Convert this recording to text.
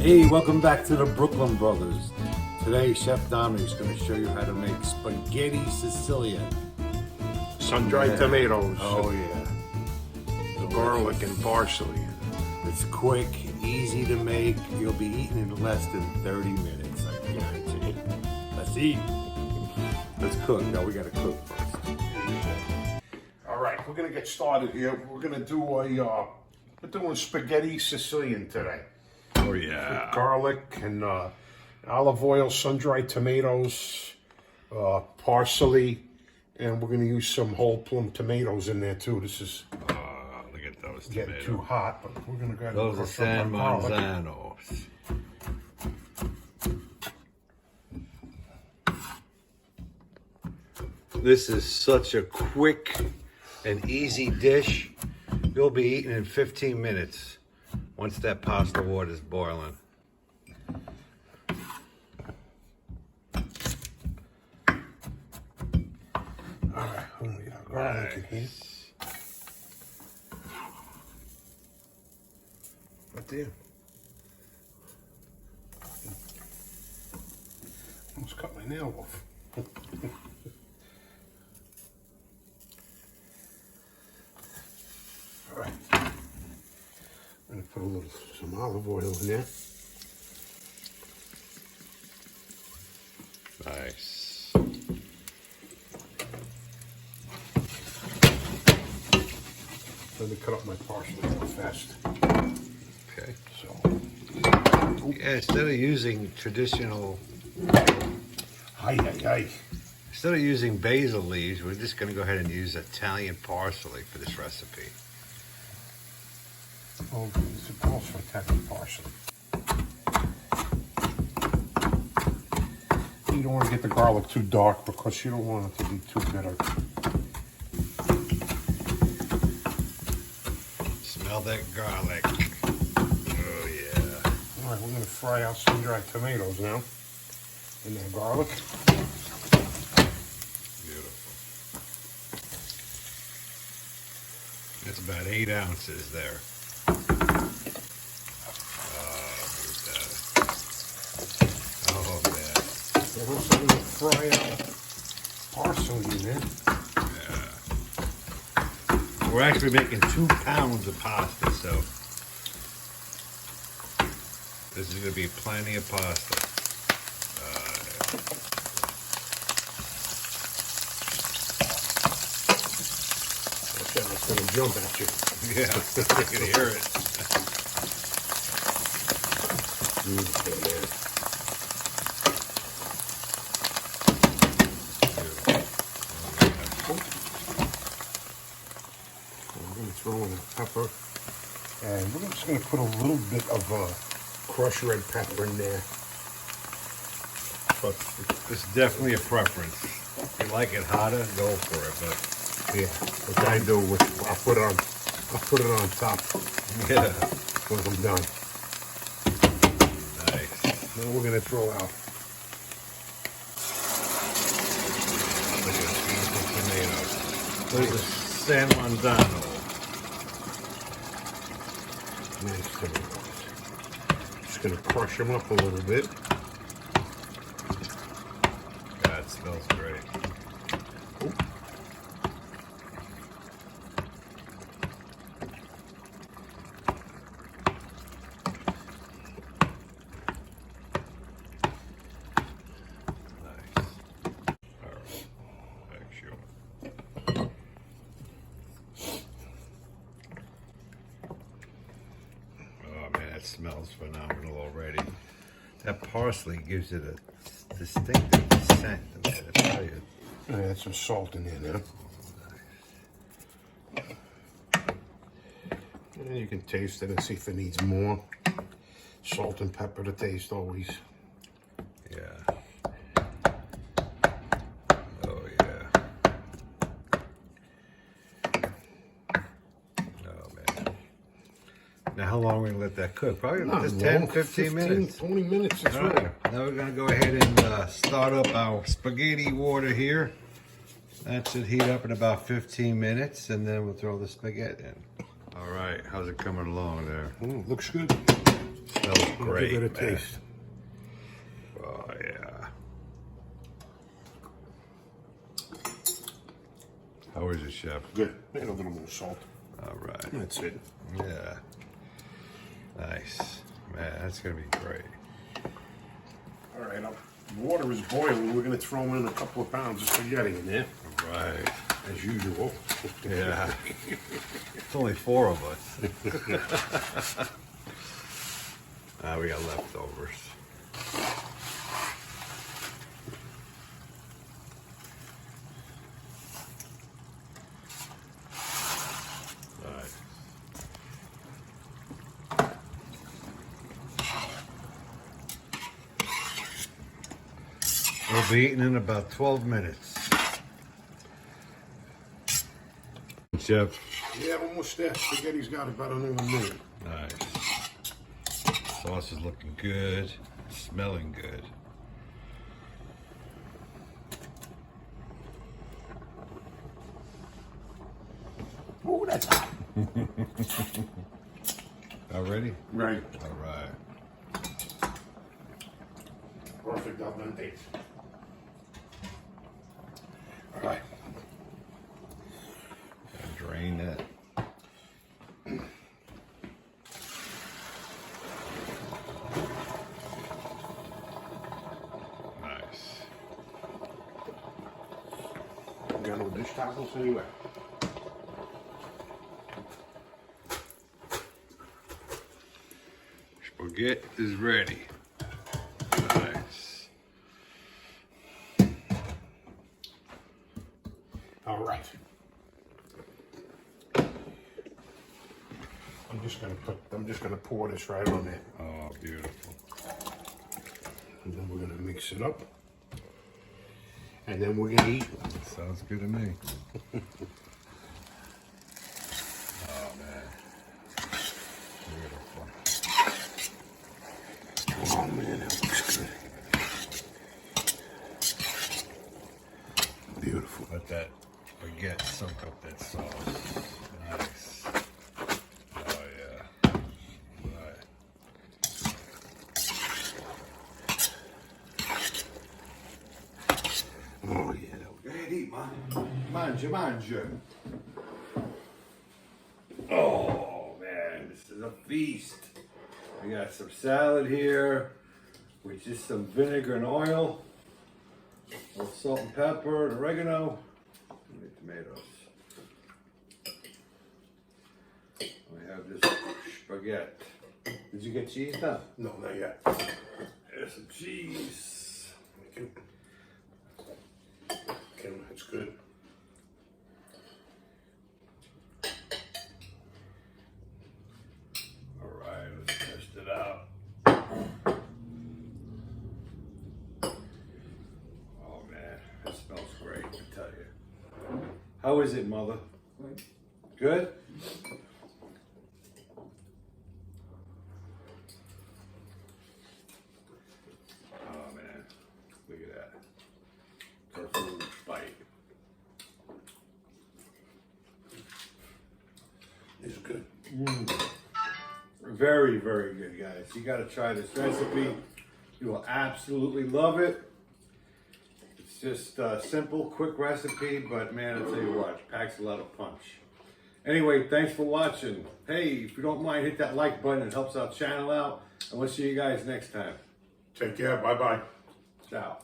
Hey, welcome back to the Brooklyn Brothers. Today, Chef Dominic is going to show you how to make spaghetti Sicilian. Sun-dried tomatoes. Oh, yeah. Garlic and parsley. It's quick, easy to make. You'll be eating in less than 30 minutes, I guarantee. Let's eat. Let's cook. No, we got to cook first. All right, we're gonna get started here. We're gonna do we're doing spaghetti Sicilian today. Oh, yeah. Garlic and olive oil, sun-dried tomatoes, parsley, and we're gonna use some whole plum tomatoes in there too. This is Look at those getting tomatoes. too hot, but we're gonna go ahead and Those are crush up San our garlic. Manzanos. This is such a quick and easy dish. You'll be eating in 15 minutes once that pasta water is boiling. All right, we're gonna get our garlic in here. Right there. Almost cut my nail off. All right. I'm gonna put some olive oil in there. Nice. Let me cut up my parsley real fast. Okay. So, Yeah, instead of using traditional, instead of using basil leaves, we're just going to go ahead and use Italian parsley for this recipe. Oh, this is also Italian parsley. You don't want to get the garlic too dark because you don't want it to be too bitter. Smell that garlic. Oh, yeah. All right, we're going to fry out some dried tomatoes now in that garlic. Beautiful. That's about 8 ounces there. Oh, man. We're also going to fry out parsley in there. We're actually making 2 pounds of pasta, so this is going to be plenty of pasta. Okay, that's going to jump at you. Yeah, I can hear it. Beautiful, man. We're going to throw in a pepper. And we're just going to put a little bit of crushed red pepper in there. But it's definitely a preference. If you like it hotter, go for it. But Yeah, what I do with I'll put it on top yeah, when I'm done. nice. Now we're gonna throw out Look at those beautiful tomatoes. Those are San Manzano. nice tomatoes. Just gonna crush them up a little bit. God, it smells great. Ooh. Nice. All right. Make sure. Oh man, that smells phenomenal already. That parsley gives it a distinctive scent. I'm gonna tell you. Add some salt in there now. And you can taste it and see if it needs more. Salt and pepper to taste always. Yeah. Oh yeah. Oh man. Now how long are we gonna let that cook? Probably just 10, 15 minutes. 20 minutes, it's All ready. right. Now we're gonna go ahead and start up our spaghetti water here. That should heat up in about 15 minutes, and then we'll throw the spaghetti in. All right, how's it coming along there? Looks good. Smells great, Give it a man. taste. Oh, yeah. How is it, Chef? Good. And a little more salt. All right. That's it. Yeah. Nice. Man, that's going to be great. All right, the water is boiling. We're going to throw in a couple of pounds of spaghetti in there, Right. as usual. Yeah. It's only 4 of us. We got leftovers. Nice. We'll be eating in about 12 minutes. Chef. Yeah, almost there. Spaghetti's got about another minute. Nice. Sauce is looking good. Smelling good. Oh, that's hot. All ready? Right. All right. Perfect al dente. All right. Drain that. Nice. Got no dish towels anyway. Spaghetti is ready. Nice. All right. I'm just gonna pour this right on there. Oh, beautiful. And then we're gonna mix it up. And then we're gonna eat. Sounds good to me. Oh, man. Beautiful. Oh man, that looks good. Beautiful. Let that baguette soak up that sauce. Nice. Oh, yeah. Right. Oh yeah. Go ahead, eat, man. Mangia. Oh, man, this is a feast. We got some salad here with just some vinegar and oil, a little salt and pepper and oregano, and the tomatoes. We have this spaghetti. Did you get cheese now? No, not yet. There's some cheese. Okay, that's good. All right, let's test it out. Oh man, that smells great, I tell you. How is it, Mother? Good? Oh man, look at that. Careful bite. It's good. Very, very good, guys. You got to try this recipe. You will absolutely love it. It's just a simple, quick recipe, but man, I'll tell you what, it packs a lot of punch. Anyway, thanks for watching. Hey, if you don't mind, hit that like button. It helps our channel out. And we'll see you guys next time. Take care. Bye-bye. Ciao.